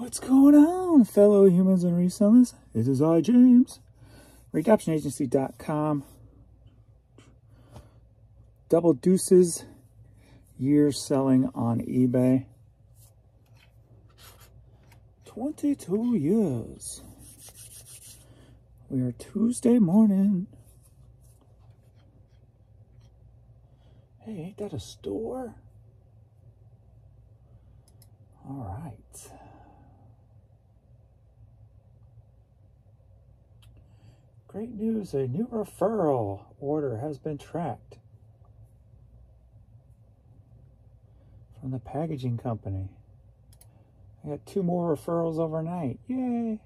What's going on, fellow humans and resellers? It is I, James. ReAdoptionAgency.com. Double deuces, years selling on eBay. 22 years. We are Tuesday morning. Hey, ain't that a store? All right. Great news, a new referral order has been tracked from the packaging company. I got 2 more referrals overnight. Yay!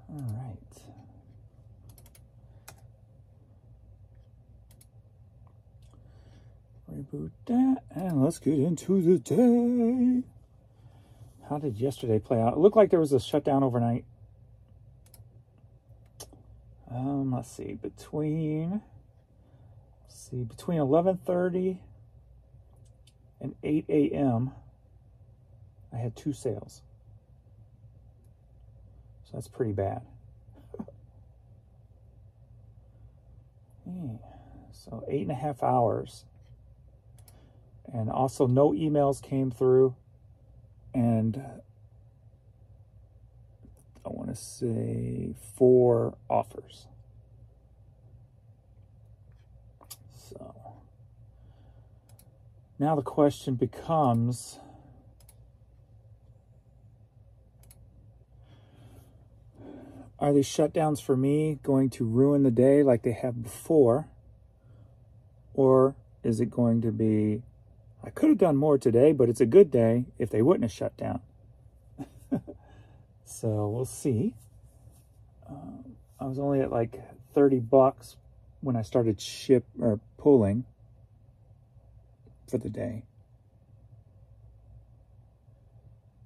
All right. Reboot that, and let's get into the day. How did yesterday play out? It looked like there was a shutdown overnight. Let's see, between 11:30 and 8 a.m. I had 2 sales. So that's pretty bad. So 8.5 hours. And also no emails came through. And I want to say 4 offers. So now the question becomes, are these shutdowns for me going to ruin the day like they have before? Or is it going to be, I could have done more today, but it's a good day if they wouldn't have shut down. So we'll see. I was only at like $30 when I started pulling for the day.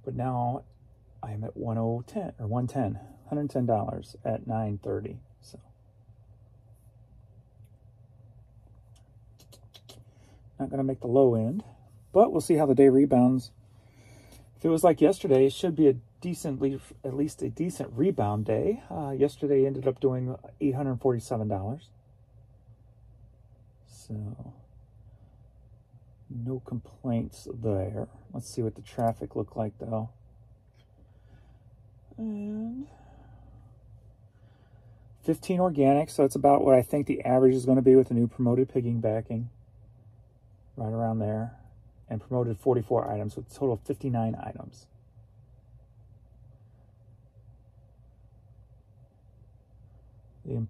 But now I'm at $110 at 9:30. So not going to make the low end, but we'll see how the day rebounds. If it was like yesterday, it should be at least a decent rebound day. Yesterday ended up doing $847. So no complaints there. Let's see what the traffic looked like though. And 15 organic, so that's about what I think the average is going to be with the new promoted pigging backing. Right around there. And promoted 44 items, with a total of 59 items. The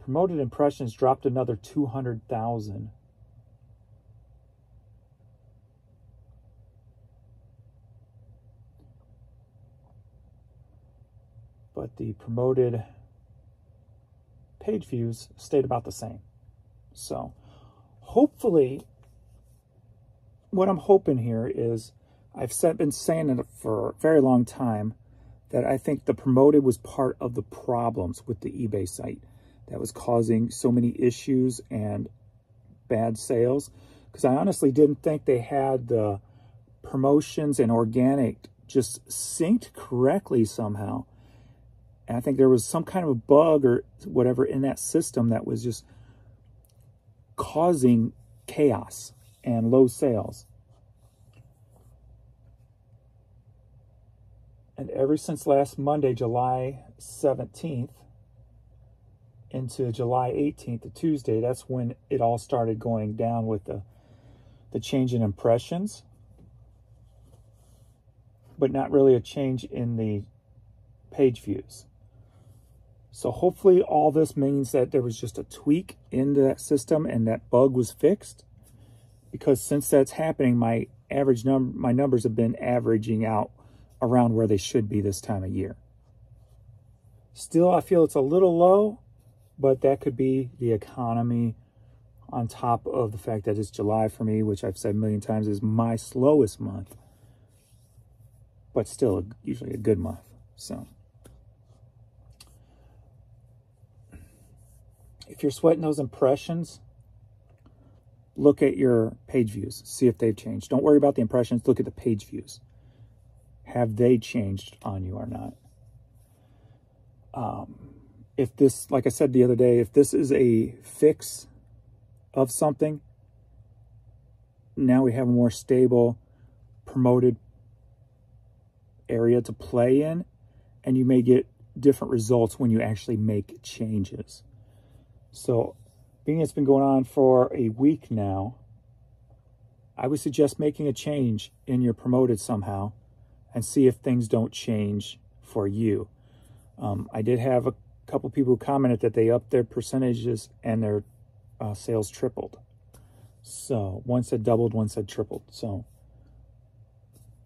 promoted impressions dropped another 200,000. But the promoted page views stayed about the same. So hopefully, what I'm hoping here is, I've been saying it for a very long time, that I think the promoted was part of the problems with the eBay site that was causing so many issues and bad sales. Because I honestly didn't think they had the promotions and organic just synced correctly somehow. And I think there was some kind of a bug or whatever in that system that was just causing chaos and low sales. And ever since last Monday, July 17th, into July 18th, the Tuesday, that's when it all started going down with the change in impressions. But not really a change in the page views. So hopefully all this means that there was just a tweak into that system and that bug was fixed. Because since that's happening, my numbers have been averaging out around where they should be this time of year. Still, I feel it's a little low, but that could be the economy on top of the fact that it's July for me, which I've said a million times is my slowest month, but still usually a good month. So if you're sweating those impressions, look at your page views, see if they've changed. Don't worry about the impressions, look at the page views. Have they changed on you or not? If this, like I said the other day, if this is a fix of something, now we have a more stable promoted area to play in, and you may get different results when you actually make changes. So being it's been going on for a week now, I would suggest making a change in your promoted somehow and see if things don't change for you. I did have a couple people who commented that they upped their percentages and their sales tripled. So one said doubled, one said tripled. So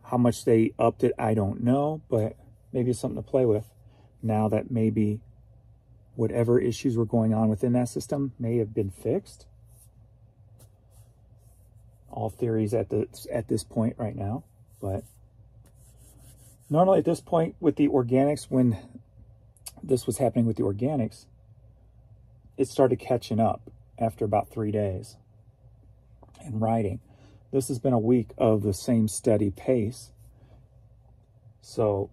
how much they upped it, I don't know, but maybe it's something to play with. Now that maybe whatever issues were going on within that system may have been fixed. All theories at this point right now, but normally at this point with the organics, when this was happening with the organics, it started catching up after about 3 days. And writing, this has been a week of the same steady pace. So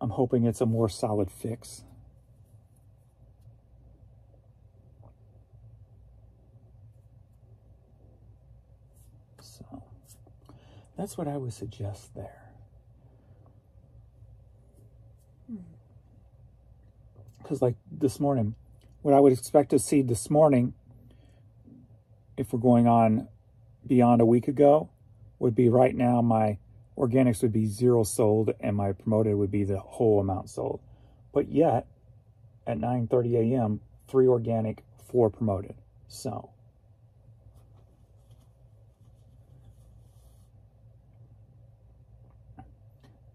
I'm hoping it's a more solid fix. So that's what I would suggest there. Because like this morning, what I would expect to see this morning, if we're going on beyond a week ago, would be right now my organics would be 0 sold and my promoted would be the whole amount sold. But yet, at 9:30 a.m., 3 organic, 4 promoted. So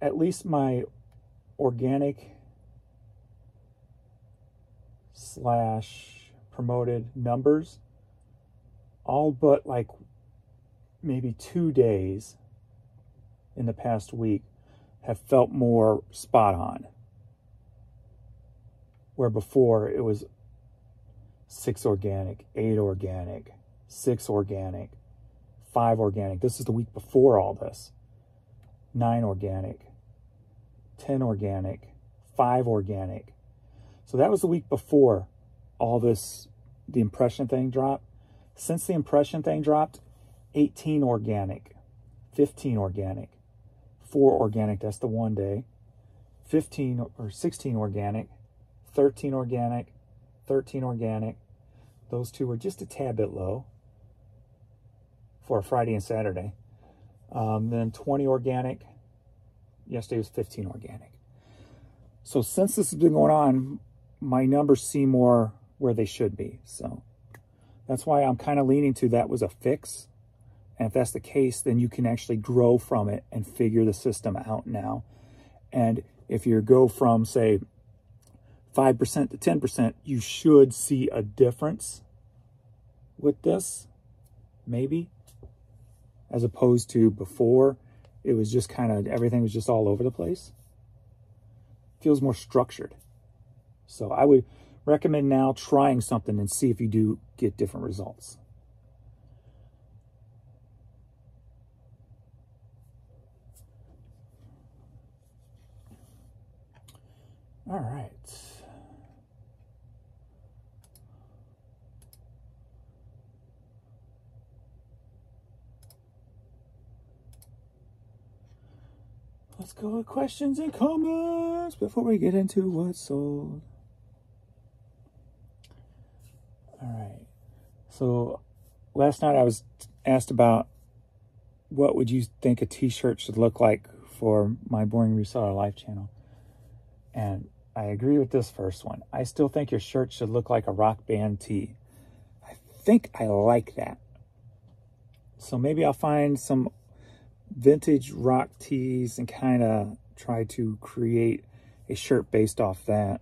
at least my organic / promoted numbers, all but like maybe 2 days in the past week, have felt more spot on. Where before it was 6 organic, 8 organic, 6 organic, 5 organic. This is the week before all this. 9 organic, 10 organic, 5 organic. So that was the week before all this, the impression thing dropped. Since the impression thing dropped, 18 organic, 15 organic, 4 organic, that's the 1 day, 15 or 16 organic, 13 organic, 13 organic. Those 2 were just a tad bit low for a Friday and Saturday. Then 20 organic. Yesterday was 15 organic. So since this has been going on, my numbers seem more where they should be. So that's why I'm kind of leaning to that was a fix. And if that's the case, then you can actually grow from it and figure the system out now. And if you go from, say, 5% to 10%, you should see a difference with this, maybe, as opposed to before. It was just kind of, everything was just all over the place. Feels more structured. So I would recommend now trying something and see if you do get different results. All right. Let's go with questions and comments before we get into what's sold. All right. So last night I was asked about what would you think a t-shirt should look like for my Boring Reseller Life channel. And I agree with this first one. I still think your shirt should look like a rock band tee. I think I like that. So maybe I'll find some vintage rock tees and kind of try to create a shirt based off that.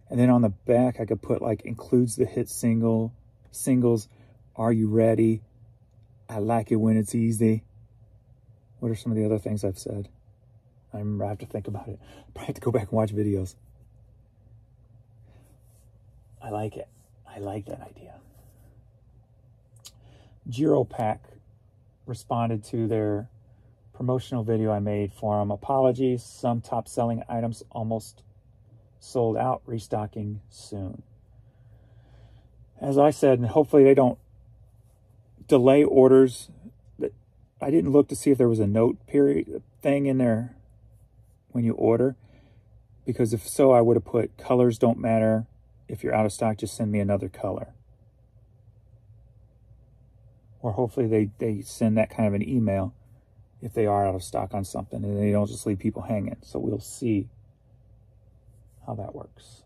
And then on the back I could put like includes the hit singles, are you ready, I like it when it's easy. What are some of the other things I've said? I remember, I have to think about it. I probably have to go back and watch videos. I like it. I like that idea. Giropack responded to their promotional video I made for them. Apologies, some top selling items almost sold out, restocking soon. As I said, and hopefully they don't delay orders. I didn't look to see if there was a note period thing in there when you order, because if so, I would have put colors don't matter. If you're out of stock, just send me another color. Or hopefully they send that kind of an email if they are out of stock on something, and they don't just leave people hanging. So we'll see how that works.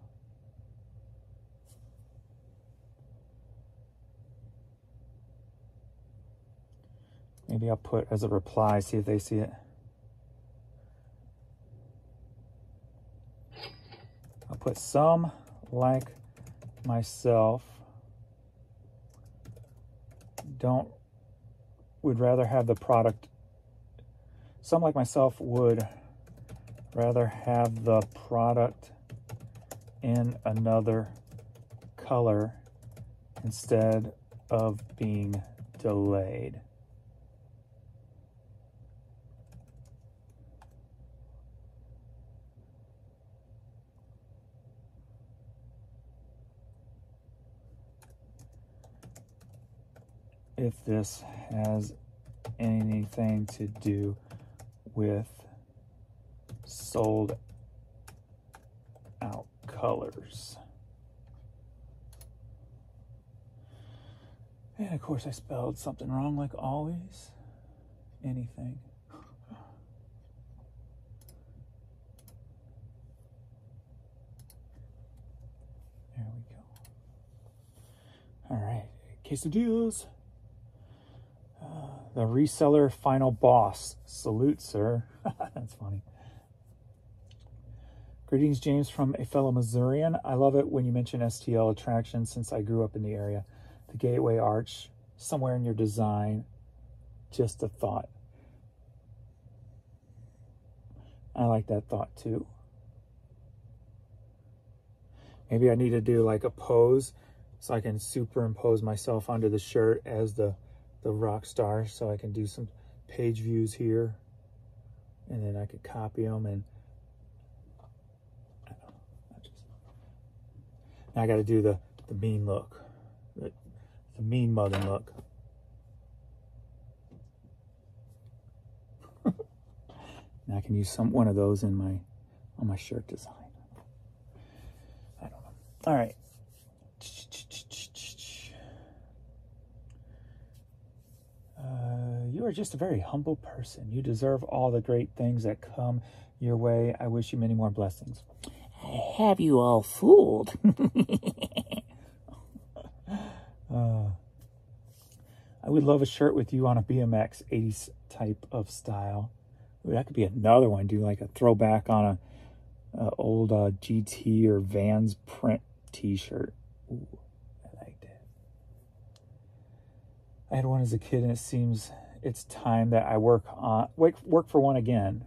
Maybe I'll put as a reply, see if they see it. I'll put some like myself would rather have the product. Some like myself would rather have the product in another color instead of being delayed. If this has anything to do with sold out colors. And of course I spelled something wrong like always. Anything. There we go. All right, quesadillas. The reseller final boss. Salute, sir. That's funny. Greetings, James, from a fellow Missourian. I love it when you mention STL attractions since I grew up in the area. The Gateway Arch, somewhere in your design. Just a thought. I like that thought too. Maybe I need to do like a pose so I can superimpose myself onto the shirt as the rock star, so I can do some page views here, and then I could copy them, and I don't know, now I got to do the mean look, the mean mugging look. Now I can use one of those in on my shirt design. I don't know. All right. You are just a very humble person. You deserve all the great things that come your way. I wish you many more blessings. I have you all fooled. I would love a shirt with you on a BMX 80s type of style. Ooh, that could be another one. Do like a throwback on a old GT or Vans print t-shirt. Ooh, I like that. I had one as a kid, and it seems it's time that I work for one again.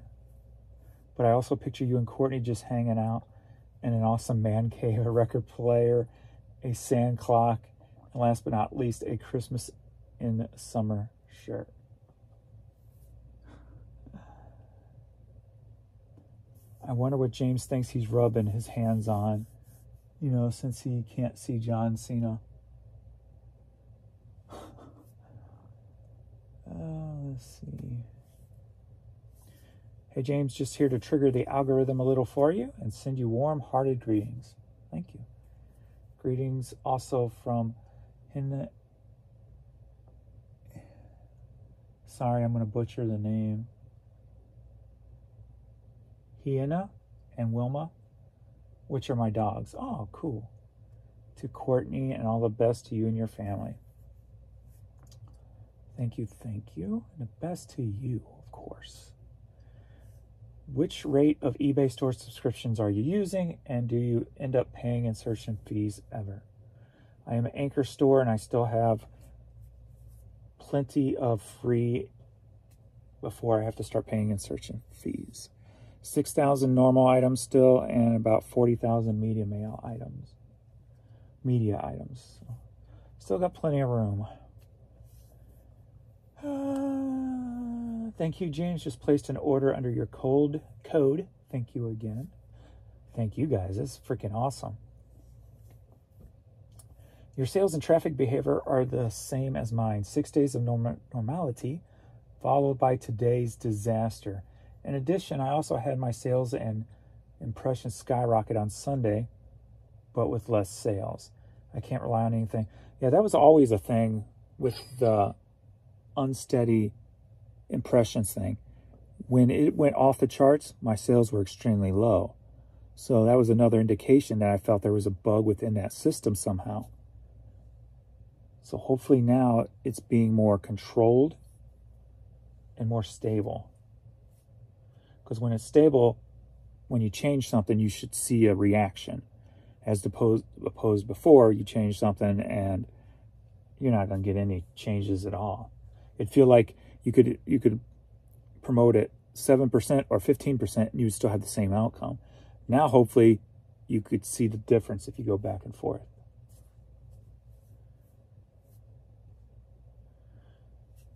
But I also picture you and Courtney just hanging out in an awesome man cave, a record player, a sand clock, and last but not least, a Christmas in summer shirt. I wonder what James thinks he's rubbing his hands on, you know, since he can't see John Cena. Let's see. Hey, James, just here to trigger the algorithm a little for you and send you warm-hearted greetings. Thank you. Greetings also from Hin. Sorry, I'm going to butcher the name. Hiena and Wilma, which are my dogs. Oh, cool. To Courtney, and all the best to you and your family. Thank you, thank you. And the best to you, of course. Which rate of eBay store subscriptions are you using, and do you end up paying insertion fees ever? I am an Anchor store, and I still have plenty of free before I have to start paying insertion fees. 6,000 normal items still, and about 40,000 media mail items. media items. So, still got plenty of room. Thank you, James. Just placed an order under your code. Thank you again. Thank you, guys. This is freaking awesome. Your sales and traffic behavior are the same as mine. 6 days of normality, followed by today's disaster. In addition, I also had my sales and impressions skyrocket on Sunday, but with less sales. I can't rely on anything. Yeah, that was always a thing with the unsteady impressions thing. When it went off the charts, my sales were extremely low. So that was another indication that I felt there was a bug within that system somehow. So hopefully now it's being more controlled and more stable. Because when it's stable, when you change something, you should see a reaction. As opposed before, you change something and you're not going to get any changes at all. It'd feel like you could promote it 7% or 15% and you would still have the same outcome. Now, hopefully, you could see the difference if you go back and forth.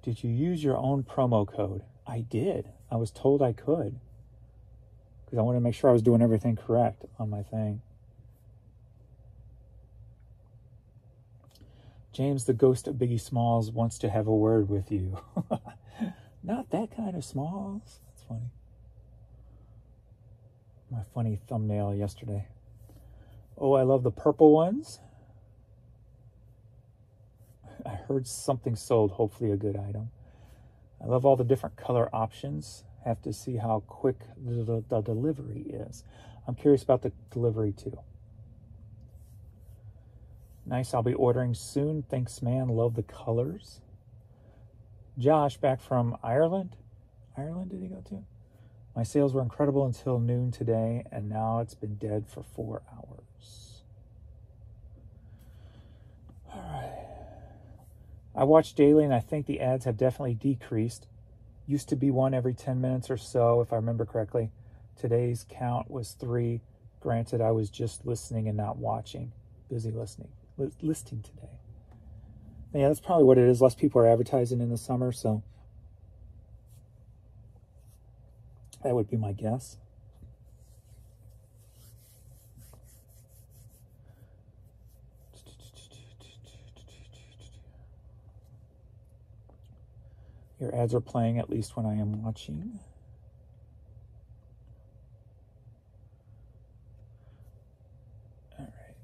Did you use your own promo code? I did. I was told I could. Because I wanted to make sure I was doing everything correct on my thing. James, the ghost of Biggie Smalls, wants to have a word with you. Not that kind of Smalls. That's funny. My funny thumbnail yesterday. Oh, I love the purple ones. I heard something sold, hopefully a good item. I love all the different color options. Have to see how quick the delivery is. I'm curious about the delivery too. Nice, I'll be ordering soon. Thanks, man. Love the colors. Josh, back from Ireland. Ireland did he go to? My sales were incredible until noon today, and now it's been dead for 4 hours. All right. I watch daily, and I think the ads have definitely decreased. Used to be one every 10 minutes or so, if I remember correctly. Today's count was 3. Granted, I was just listening and not watching. Busy listing today. Yeah, that's probably what it is. Less people are advertising in the summer, so that would be my guess. Your ads are playing, at least when I am watching. All right.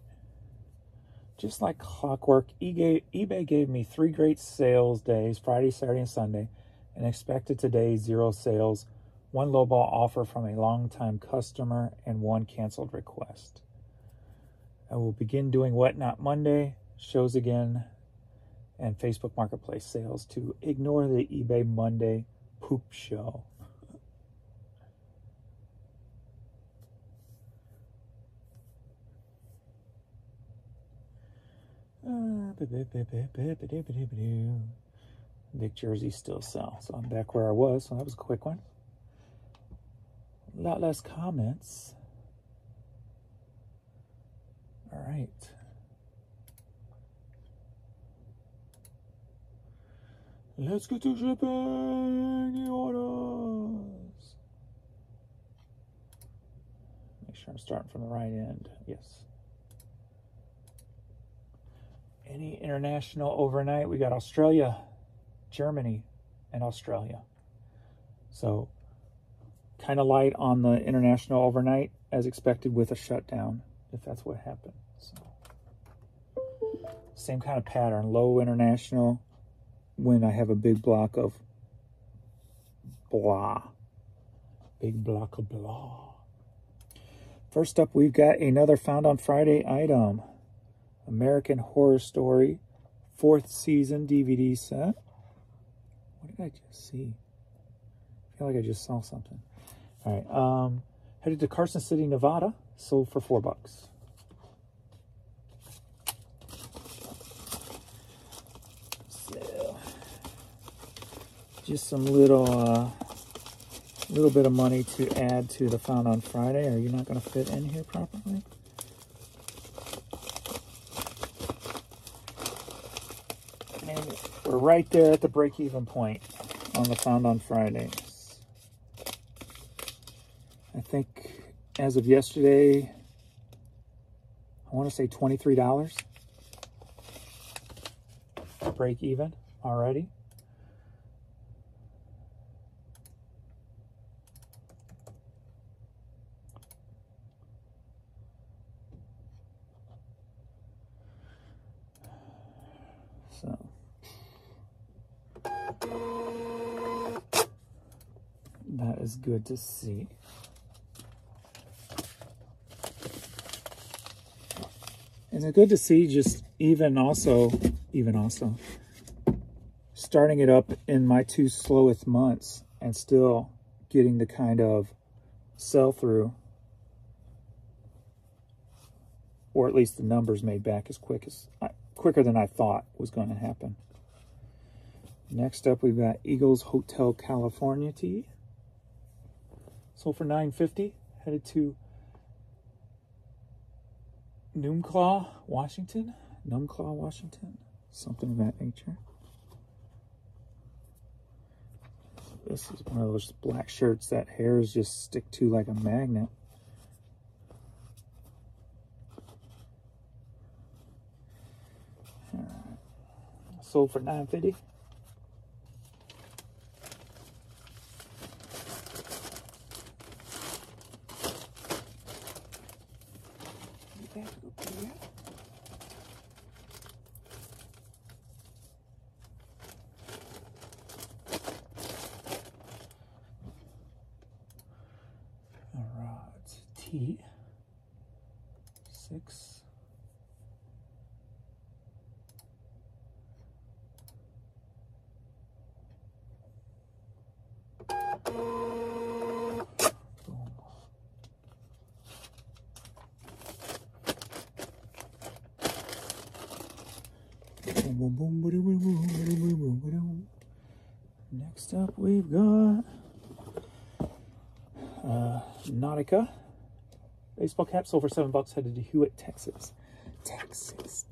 Just like clockwork, eBay gave me 3 great sales days, Friday, Saturday, and Sunday, and expected today 0 sales, 1 lowball offer from a longtime customer, and 1 canceled request. I will begin doing Whatnot Monday, shows again, and Facebook Marketplace sales to ignore the eBay Monday poop show. Nick Jersey still sell. So I'm back where I was. So that was a quick one. A lot less comments. All right. Let's get to shipping the orders. Make sure I'm starting from the right end. Yes. Any international overnight? We got Australia, Germany, and Australia. So kind of light on the international overnight as expected with a shutdown, if that's what happened. So same kind of pattern, low international when I have a big block of blah. Big block of blah. First up, we've got another Found on Friday item. American Horror Story 4th season DVD set. What did I just see? I feel like I just saw something. All right. Headed to Carson City, Nevada. Sold for $4. So, just some little bit of money to add to the Found on Friday. Are you not going to fit in here properly? And we're right there at the break-even point on the Found on Fridays. I think as of yesterday, I want to say $23. Break even already. So that is good to see. And it's good to see just even also starting it up in my 2 slowest months and still getting the kind of sell through, or at least the numbers made back as quicker than I thought was going to happen. Next up, we've got Eagles Hotel California tea. Sold for $9.50. Headed to Numclaw, Washington, something of that nature. This is one of those black shirts that hairs just stick to like a magnet. All right. Sold for $9.50. T6. Next up, we've got Nautica baseball cap. Sold for $7. Headed to Hewitt, Texas. Texas.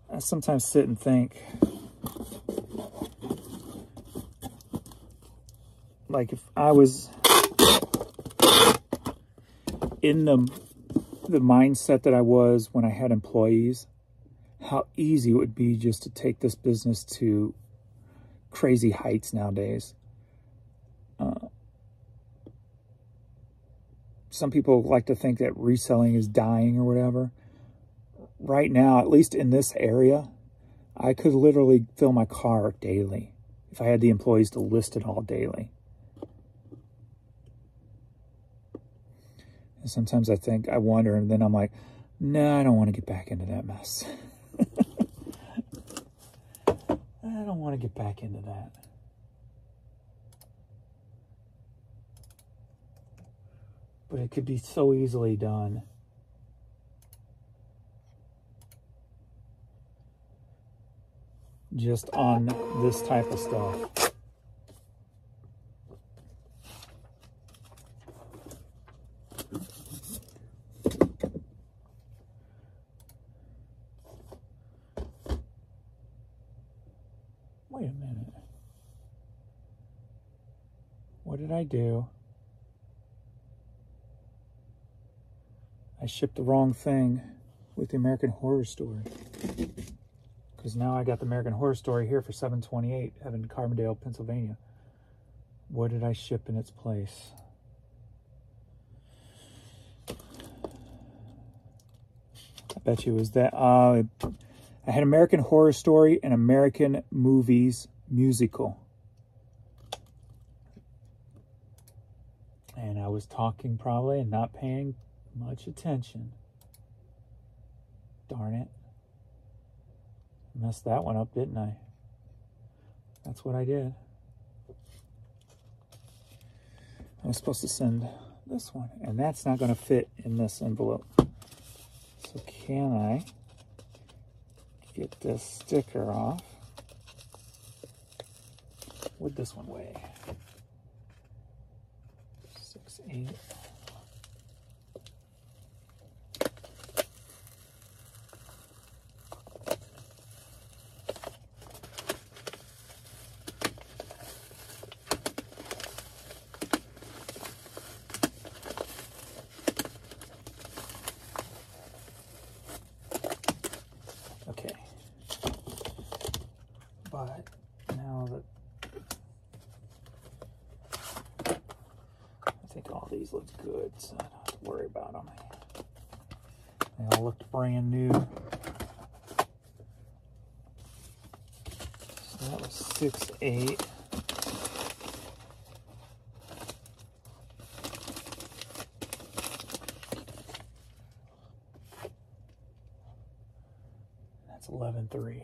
I sometimes sit and think, like, if I was in the mindset that I was when I had employees, how easy it would be just to take this business to crazy heights nowadays. Some people like to think that reselling is dying or whatever. Right now, at least in this area, I could literally fill my car daily if I had the employees to list it all daily. And sometimes I wonder, and then I'm like, no, I don't want to get back into that mess. I don't want to get back into that. But it could be so easily done. Just on this type of stuff. Wait a minute. What did I do? I shipped the wrong thing with the American Horror Story. Because now I got the American Horror Story here for $7.28, heading to Carbondale, Pennsylvania. What did I ship in its place? I bet you it was that. I had American Horror Story and American Movies Musical. And I was talking probably and not paying much attention. Darn it. Messed that one up, didn't I? That's what I did. I was supposed to send this one, and that's not going to fit in this envelope. So can I get this sticker off. What'd this one weigh? 6'8". Okay, but now that I think all these look good, so I don't have to worry about them. They all looked brand new. So that was 6'8". That's 11.3.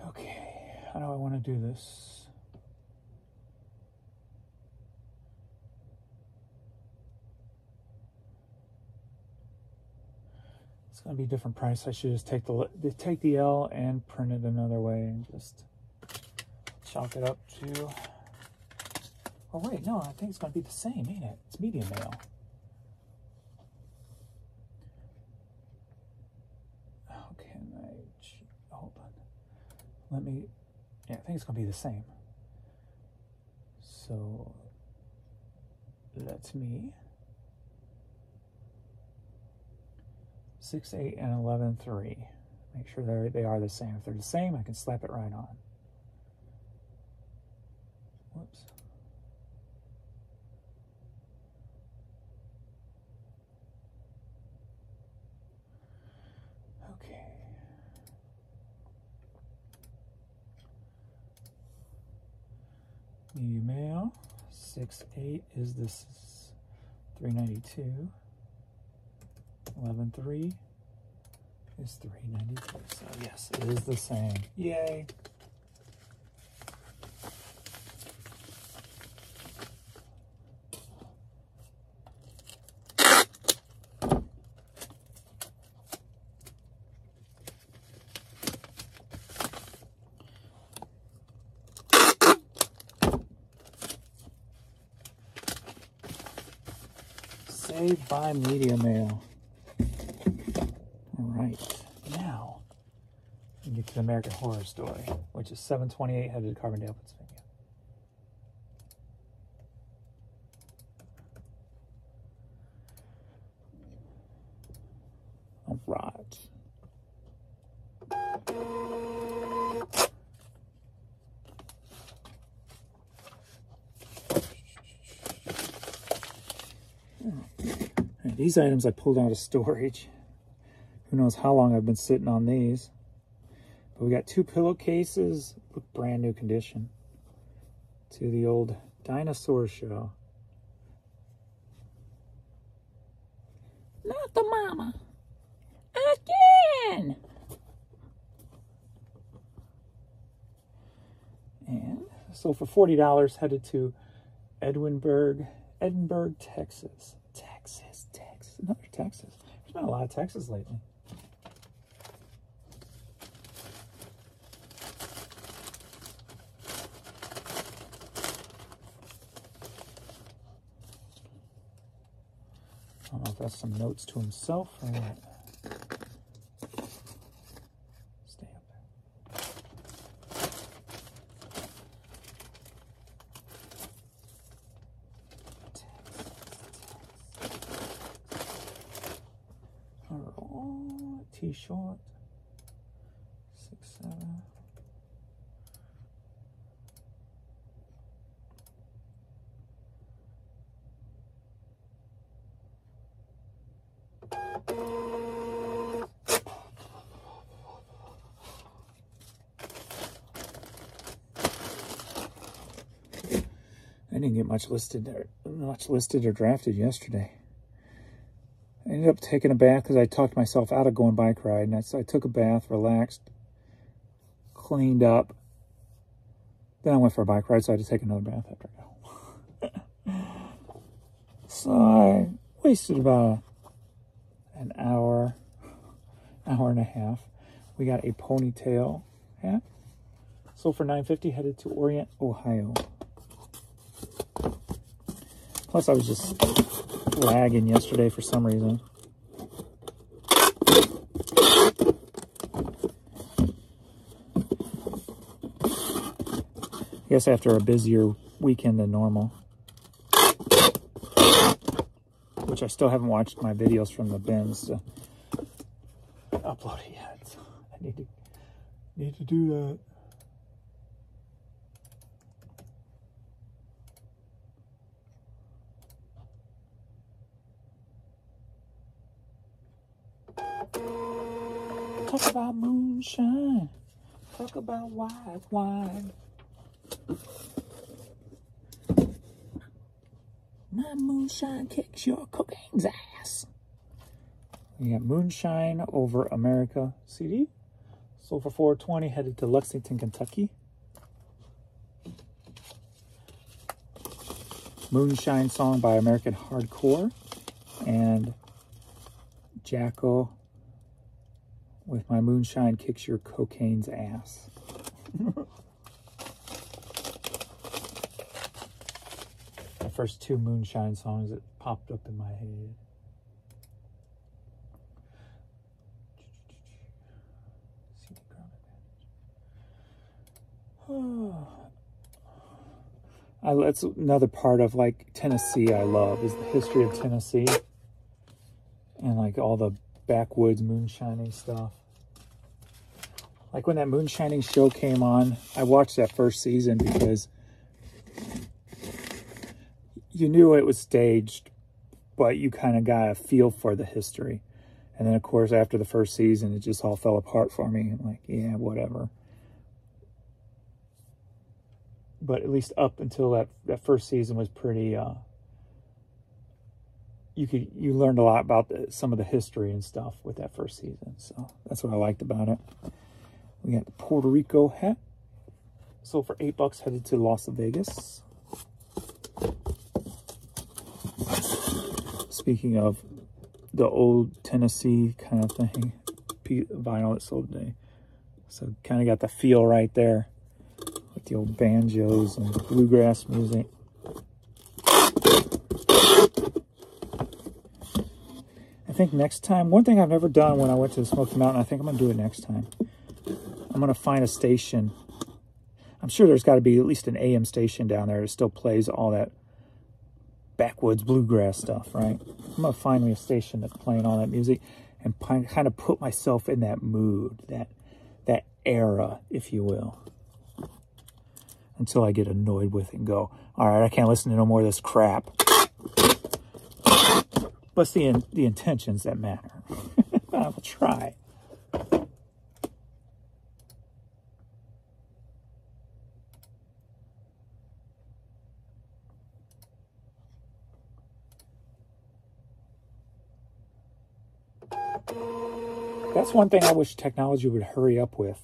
Okay, how do I want to do this? It's going to be a different price. I should just take the L and print it another way and just chalk it up to... Oh wait, no, I think it's going to be the same, ain't it? It's medium mail. Let me, yeah, I think it's going to be the same. So that's me. 6'8" and 11.3. Make sure they are the same. If they're the same, I can slap it right on. Whoops. Okay. Medium mail, 6'8" is this 392. 11.3 is 392. So yes, it is the same. Yay! Saved by Media Mail. All right, now we get to the American Horror Story, which is 728 headed to Carbondale, Pennsylvania. All right. These items I pulled out of storage. Who knows how long I've been sitting on these. But we got 2 pillowcases, look brand new condition, to the old dinosaur show. Not the mama. Again! And so for $40, headed to Edinburgh, Texas. Texas. Another Texas. There's been a lot of Texas lately. I don't know if that's some notes to himself or what. Stay up there. T-short, 6'7". I didn't get much listed or drafted yesterday. I ended up taking a bath because I talked myself out of going bike riding. So I took a bath, relaxed, cleaned up. Then I went for a bike ride, so I had to take another bath after I got home. So I wasted about an hour hour and a half. We got a ponytail hat. Sold for $9.50, headed to Orient, Ohio. Plus, I was just lagging yesterday for some reason. I guess after a busier weekend than normal. Which I still haven't watched my videos from the bins to upload it yet. So I need to do that. Talk about moonshine. Talk about white wine. My moonshine kicks your cocaine's ass. We got Moonshine Over America CD. Sold for $4.20, headed to Lexington, Kentucky. Moonshine Song by American Hardcore. And Jacko with My Moonshine Kicks Your Cocaine's Ass. The first two Moonshine songs that popped up in my head. That's another part of like Tennessee I love, is the history of Tennessee and like all the backwoods moonshining stuff. Like when that moonshining show came on, I watched that first season because you knew it was staged, but you kind of got a feel for the history. And then of course after the first season, it just all fell apart for me. I'm like, yeah, whatever. But at least up until that first season was pretty, you learned a lot about some of the history and stuff with that first season. So that's what I liked about it. We got the Puerto Rico hat. Sold for $8, headed to Las Vegas. Speaking of the old Tennessee kind of thing, vinyl that sold today. So kind of got the feel right there. The old banjos and bluegrass music. I think next time, one thing I've never done when I went to the Smoky Mountain, I think I'm going to do it next time. I'm going to find a station. I'm sure there's got to be at least an AM station down there that still plays all that backwoods bluegrass stuff, right? I'm going to find me a station that's playing all that music and kind of put myself in that mood, that era, if you will. Until I get annoyed with it and go, all right, I can't listen to no more of this crap. But it's the intentions that matter. I will try. That's one thing I wish technology would hurry up with.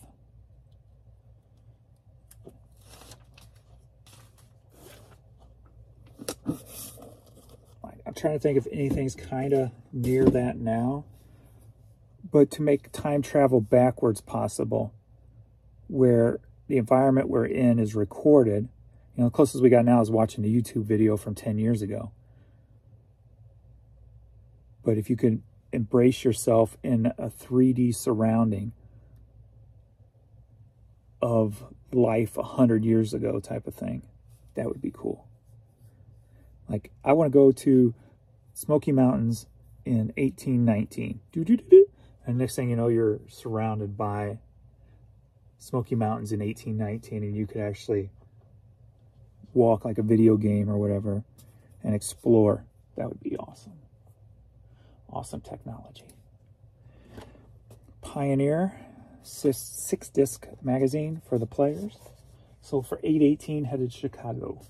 I'm trying to think if anything's kind of near that now. But to make time travel backwards possible, where the environment we're in is recorded, you know, the closest we got now is watching a YouTube video from 10 years ago. But if you could embrace yourself in a 3D surrounding of life 100 years ago type of thing, that would be cool. Like, I want to go to Smoky Mountains in 1819. And next thing you know, you're surrounded by Smoky Mountains in 1819, and you could actually walk like a video game or whatever and explore. That would be awesome. Awesome technology. Pioneer 6-disc magazine for the players. Sold for $8.18, headed to Chicago.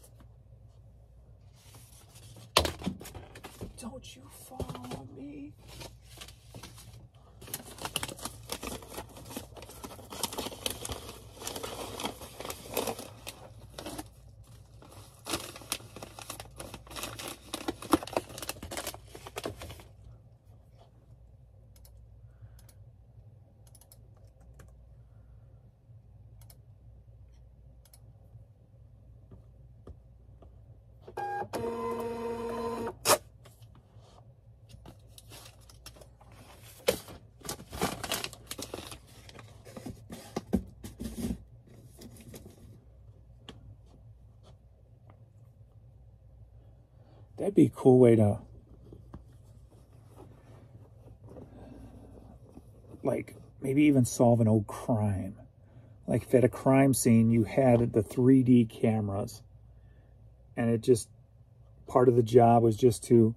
Don't you follow me? That'd be a cool way to, like, maybe even solve an old crime. Like if at a crime scene you had the 3D cameras and it just, part of the job was just to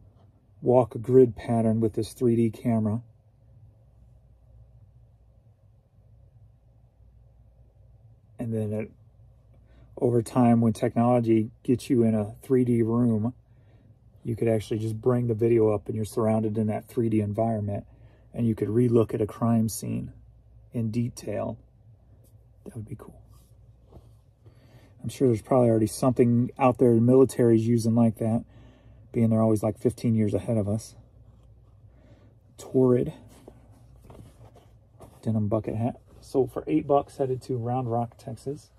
walk a grid pattern with this 3D camera. And then over time, when technology gets you in a 3D room, you could actually just bring the video up and you're surrounded in that 3D environment and you could re-look at a crime scene in detail. That would be cool. I'm sure there's probably already something out there the military's using like that, being they're always like 15 years ahead of us. Torrid denim bucket hat. Sold for $8, headed to Round Rock, Texas.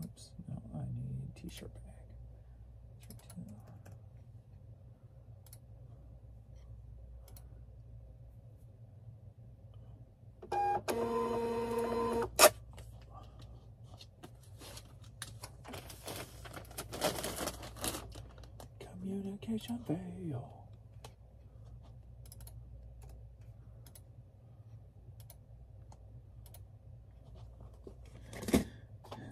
Oops, no, I need t-shirt bag. Communication fail.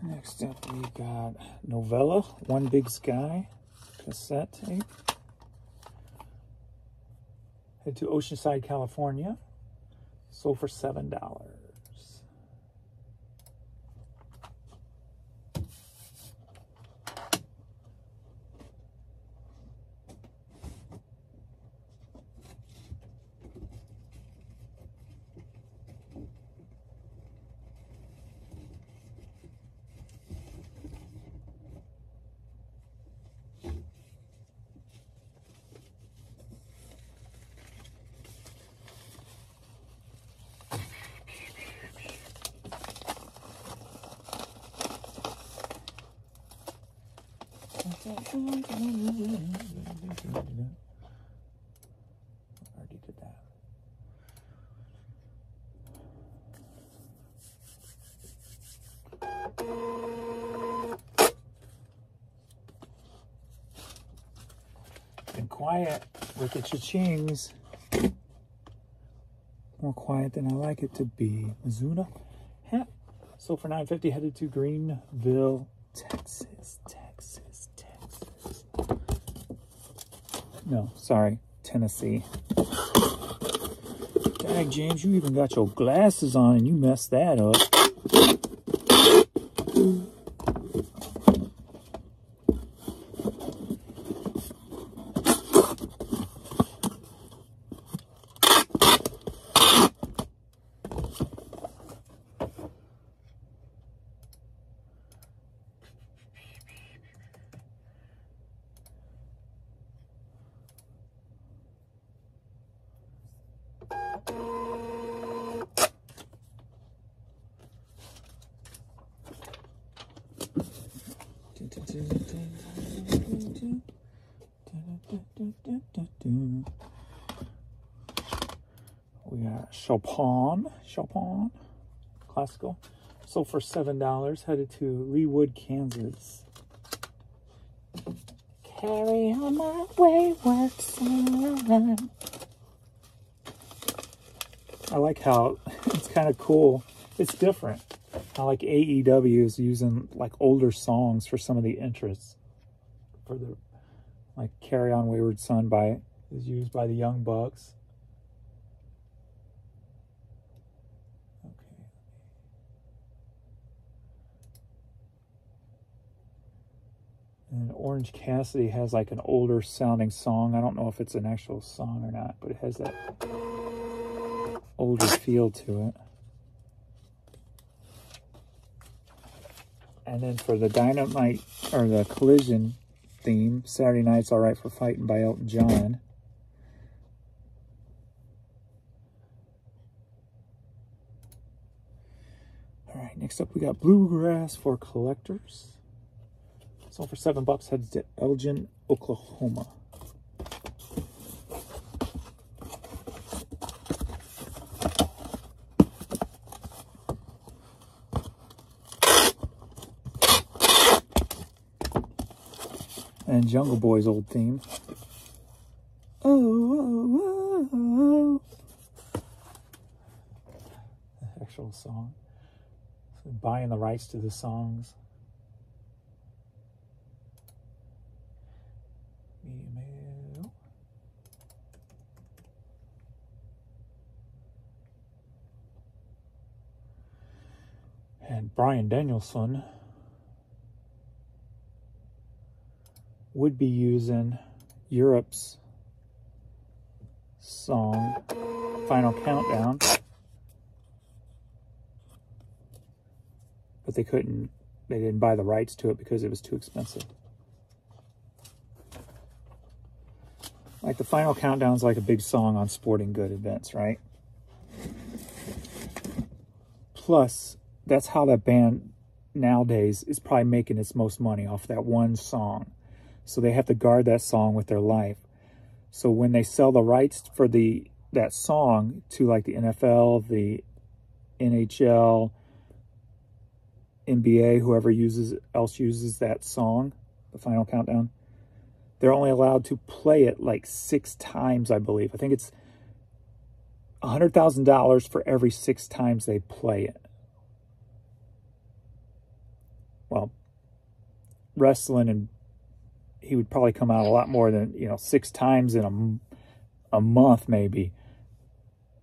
Next up, we got Novella, One Big Sky cassette tape. Head to Oceanside, California. Sold for $7. Already did that. Been quiet with the cha-chings. More quiet than I like it to be. Mizuna hat. Sold for $9.50, headed to Greenville, Texas. No, sorry, Tennessee. Dag, James, you even got your glasses on and you messed that up. We got Chopin, classical. Sold for $7, headed to Leawood, Kansas. Carry on my wayward son. I like how it's kind of cool. It's different. I like AEW is using like older songs for some of the intros. For the like Carry On Wayward Son is used by the Young Bucks. Okay. And Orange Cassidy has like an older sounding song. I don't know if it's an actual song or not, but it has that older feel to it. And then for the Dynamite, or the Collision theme. Saturday Night's All Right for Fighting by Elton John. All right, next up we got Bluegrass for Collectors. Sold for $7, headed to Elgin, Oklahoma. And Jungle Boy's old theme. Oh, oh, oh, oh. The actual song. So buying the rights to the songs. Email. And Bryan Danielson would be using Europe's song, Final Countdown. But they didn't buy the rights to it because it was too expensive. Like the Final Countdown's like a big song on sporting good events, right? Plus, that's how that band nowadays is probably making its most money, off that one song. So they have to guard that song with their life. So when they sell the rights for that song to like the NFL, the NHL, NBA, whoever else uses that song, the Final Countdown, they're only allowed to play it like 6 times, I believe. I think it's $100,000 for every 6 times they play it. Well, wrestling, and he would probably come out a lot more than, 6 times in a month maybe,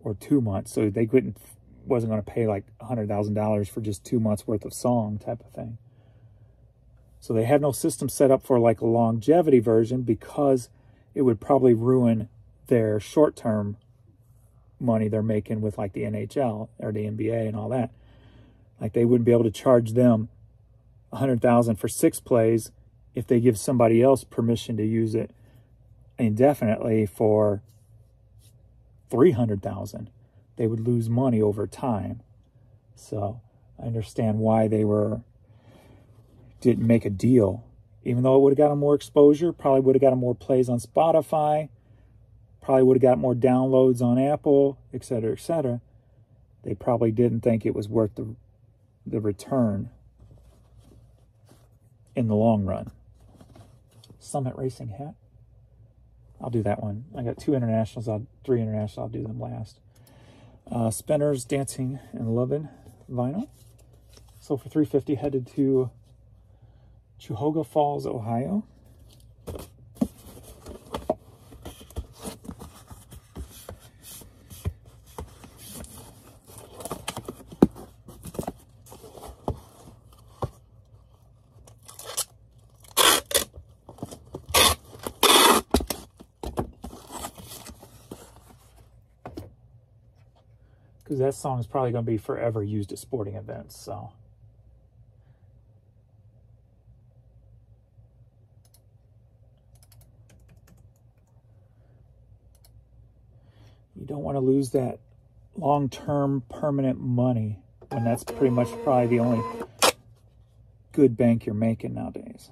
or 2 months. So they wasn't going to pay like $100,000 for just 2 months worth of song type of thing. So they had no system set up for like a longevity version, because it would probably ruin their short-term money they're making with like the NHL or the NBA and all that. Like they wouldn't be able to charge them $100,000 for 6 plays if they give somebody else permission to use it indefinitely for $300,000. They would lose money over time. So I understand why they didn't make a deal. Even though it would have got them more exposure, probably would have got them more plays on Spotify, probably would have got more downloads on Apple, etc., etc. They probably didn't think it was worth the return in the long run. Summit Racing hat. I'll do that one. I got 2 internationals, 3 internationals. I'll do them last. Spinners Dancing and Lovin' vinyl. So for $350, headed to Cuyahoga Falls, Ohio. Because that song is probably going to be forever used at sporting events, so. You don't want to lose that long-term permanent money when that's pretty much probably the only good bank you're making nowadays.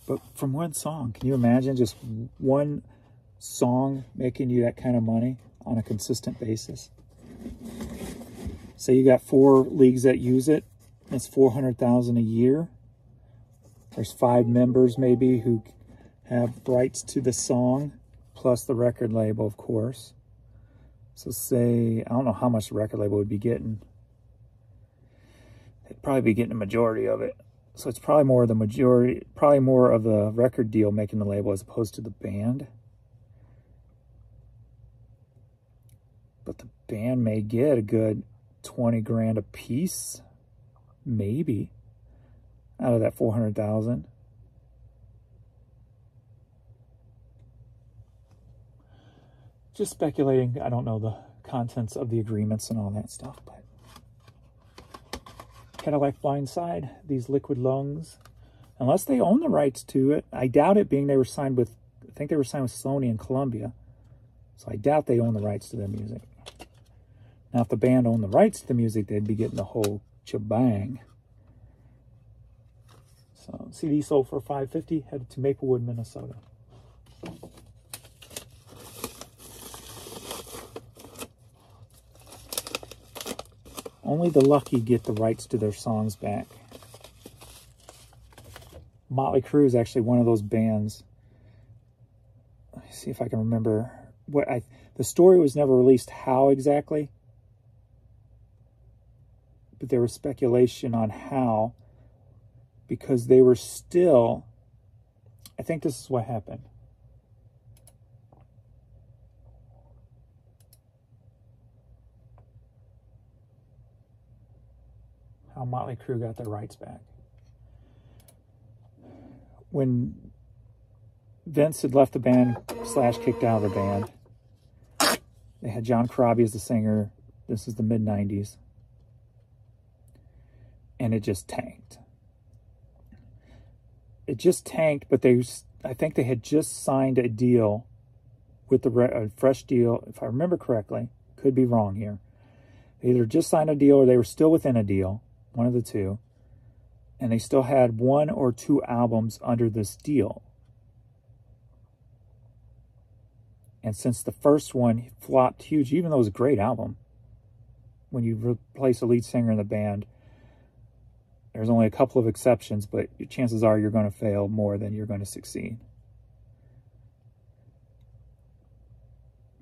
But from one song, can you imagine just one song making you that kind of money on a consistent basis? Say you got 4 leagues that use it, that's $400,000 a year. There's 5 members maybe who have rights to the song, plus the record label, of course. So say, I don't know how much the record label would be getting. They'd probably be getting a majority of it. So it's probably more of the record deal making the label as opposed to the band. But the band may get a good 20 grand a piece, maybe, out of that 400,000. Just speculating. I don't know the contents of the agreements and all that stuff, but Cadillac Blindside, these Liquid Lungs. Unless they own the rights to it. I doubt it, being they were signed with, I think they were signed with Sony and Columbia. So I doubt they own the rights to their music. Now, if the band owned the rights to the music, they'd be getting the whole shebang. So, CD sold for $5.50, headed to Maplewood, Minnesota. Only the lucky get the rights to their songs back. Motley Crue is actually one of those bands. Let me see if I can remember what the story was never released how exactly, but there was speculation on how, because they were still, I think this is what happened. How Motley Crue got their rights back. When Vince had left the band / kicked out of the band, they had John Corabi as the singer. This is the mid-90s. And it just tanked. It just tanked, but I think they had just signed a deal with a fresh deal, if I remember correctly. Could be wrong here. They either just signed a deal or they were still within a deal, one of the two. And they still had 1 or 2 albums under this deal. And since the first one flopped huge, even though it was a great album, when you replace a lead singer in the band, there's only a couple of exceptions, but chances are you're going to fail more than you're going to succeed.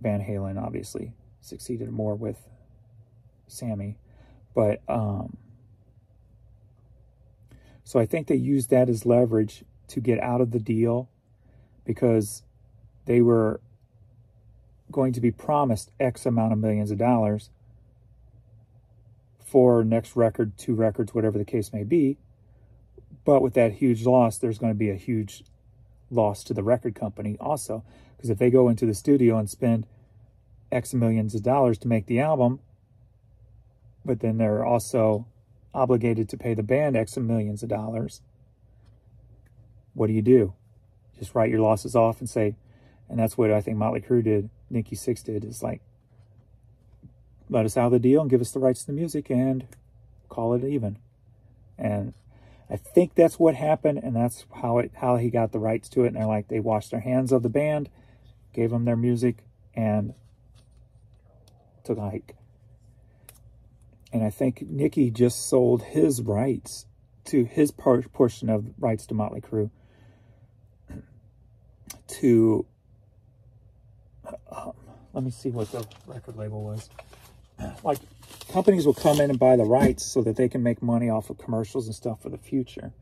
Van Halen obviously succeeded more with Sammy, but so I think they used that as leverage to get out of the deal, because they were going to be promised X amount of millions of dollars for next record, 2 records, whatever the case may be. But with that huge loss, there's going to be a huge loss to the record company also. Because if they go into the studio and spend X millions of dollars to make the album, but then they're also obligated to pay the band X millions of dollars, what do? Just write your losses off and say, and that's what I think Motley Crue did, Nikki Sixx did, is like, let us out of the deal and give us the rights to the music and call it even. And I think that's what happened, and that's how he got the rights to it. And they're like, they washed their hands of the band, gave them their music, and took a hike. And I think Nicky just sold his rights to his portion of rights to Motley Crue to, let me see what the record label was. Like, companies will come in and buy the rights so that they can make money off of commercials and stuff for the future.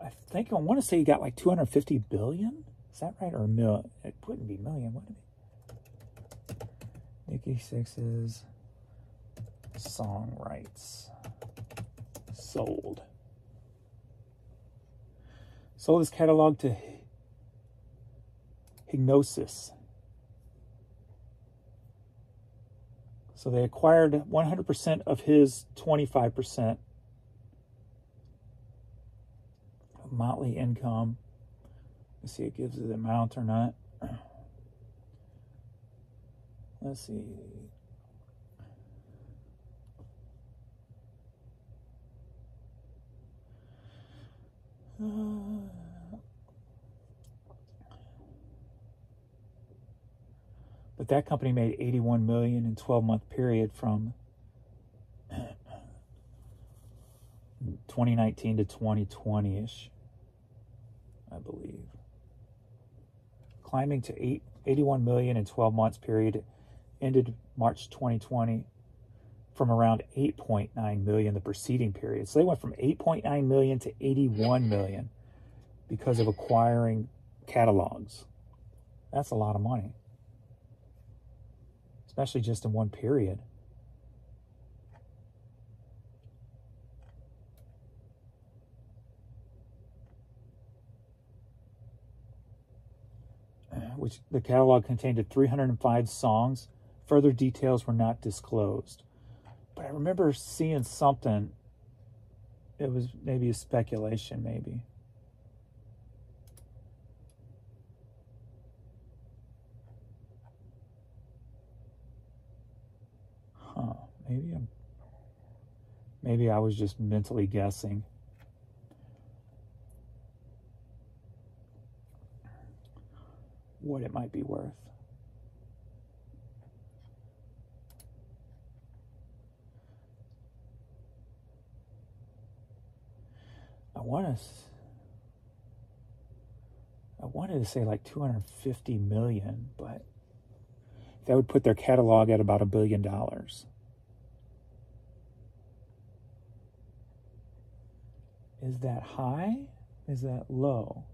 I want to say he got like 250 billion. Is that right? Or a million? It wouldn't be million, would it be? Nikki Sixx's song rights sold his catalog to Hipgnosis. So they acquired 100% of his 25% of Motley income. Let's see if it gives it the amount or not. Let's see. But that company made $81 million in 12-month period from 2019 to 2020-ish, I believe. Climbing to 81 million in 12 months period, ended March 2020 from around 8.9 million the preceding period. So they went from 8.9 million to 81 million because of acquiring catalogs. That's a lot of money, especially just in one period. Which the catalog contained 305 songs. Further details were not disclosed. But I remember seeing something it was maybe a speculation, maybe. Huh, maybe I was just mentally guessing. What it might be worth. I wanted to say like 250 million, but that would put their catalog at about $1 billion. Is that high? Is that low?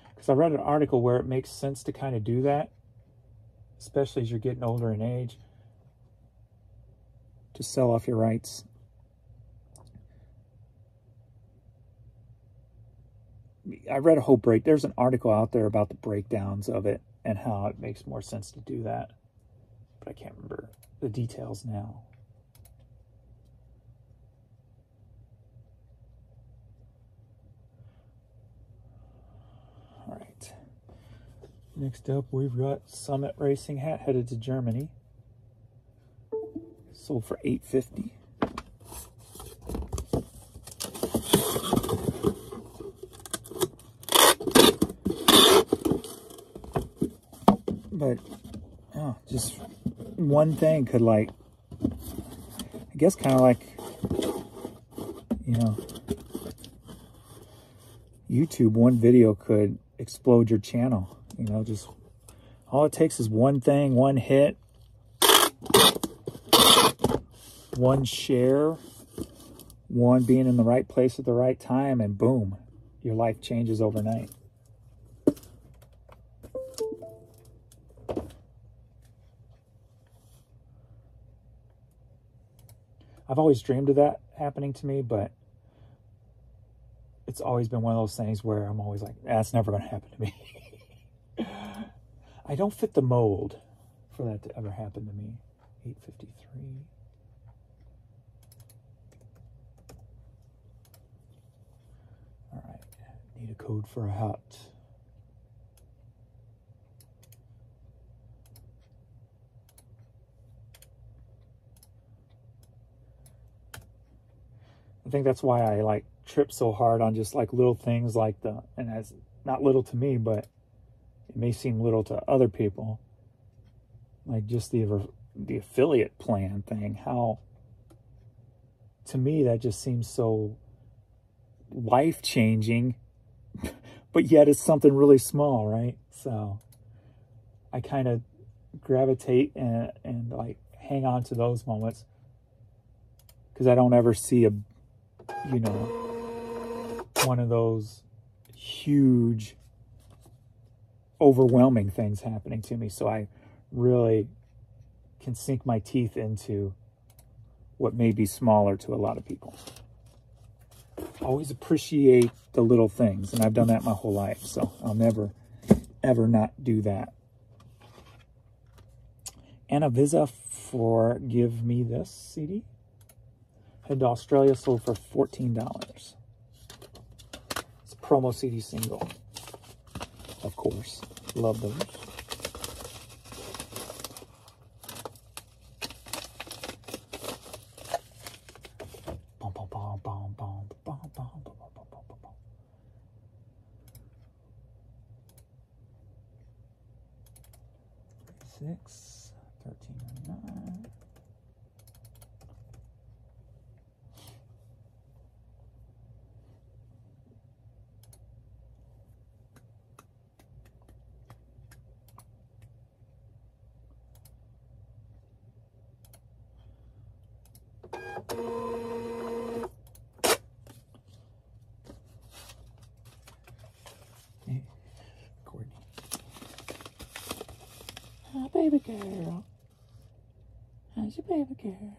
Because I read an article where it makes sense to kind of do that, especially as you're getting older in age, to sell off your rights. I read a whole there's an article out there about the breakdowns of it and how it makes more sense to do that. But I can't remember the details now. All right. Next up, we've got Summit Racing hat headed to Germany. Sold for $850. But just one thing could, like, I guess kind of like, you know, YouTube, one video could explode your channel. You know, just all it takes is one thing, one hit, one share, one being in the right place at the right time, and boom, your life changes overnight. I've always dreamed of that happening to me, but it's always been one of those things where I'm always like, that's never going to happen to me. I don't fit the mold for that to ever happen to me. 853. All right, need a code for a hat. I think that's why I like trip so hard on just like little things like and that's not little to me, but it may seem little to other people. Like just the affiliate plan thing, how to me that just seems so life-changing, but yet it's something really small, right? So I kind of gravitate and like hang on to those moments because I don't ever see one of those huge, overwhelming things happening to me. So I really can sink my teeth into what may be smaller to a lot of people. Always appreciate the little things, and I've done that my whole life, so I'll never, ever not do that. Anna Visa for Give Me This CD. Head to Australia, sold for $14. It's a promo CD single, of course. Love those. $6, $13.99. Hey, Courtney. Oh, baby girl. How's your baby girl?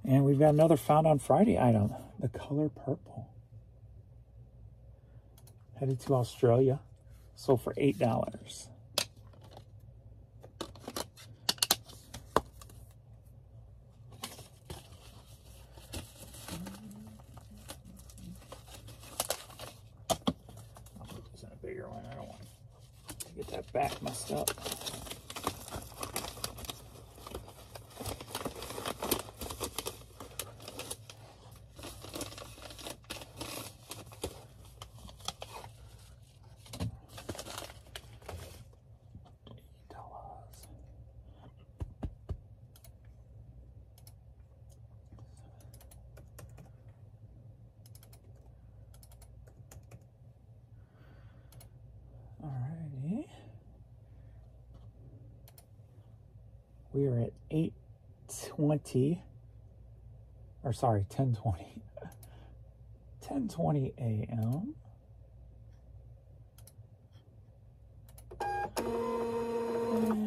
And we've got another Found on Friday item, the color purple. Headed to Australia, sold for $8. bigger one. I don't want to get that back messed up. Alrighty. We are at 8:20, or sorry, 10:20. 10:20 a.m.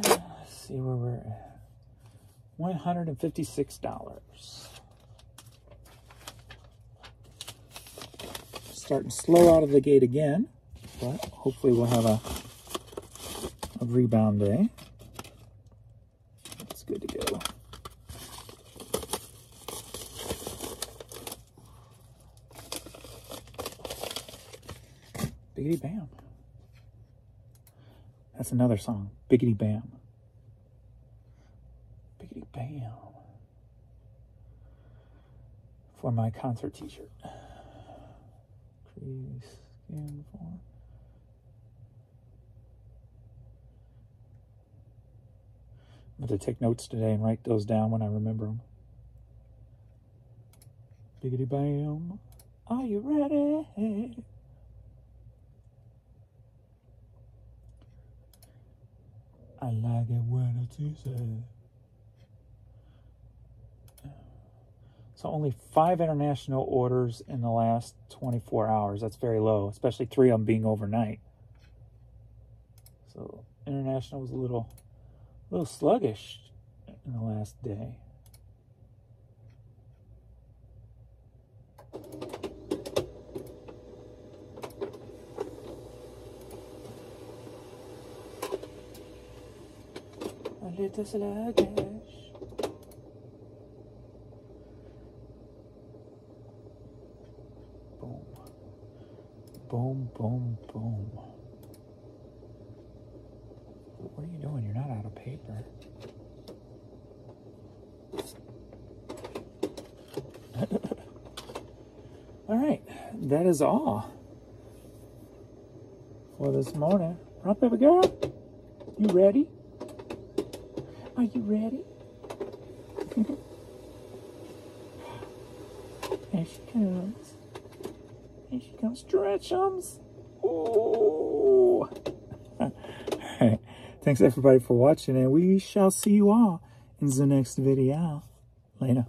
Let's see where we're at. $156. Starting slow out of the gate again, but hopefully we'll have a rebound day. It's good to go. Biggity Bam. That's another song. Biggity Bam. Biggity Bam. For my concert t-shirt. Crease skin form. I'm going to take notes today and write those down when I remember them. Biggity Bam. Are you ready? I like it when it's easy. So only 5 international orders in the last 24 hours. That's very low, especially 3 of them being overnight. So international was a little sluggish in the last day. A little sluggish. Boom. Boom, boom, boom. What are you doing? You're not out of paper. All right, that is all for this morning. Rock, paper, girl, you ready? Are you ready? There she comes. There she comes. Stretchums. Ooh. All right. Thanks everybody for watching, and we shall see you all in the next video. Later.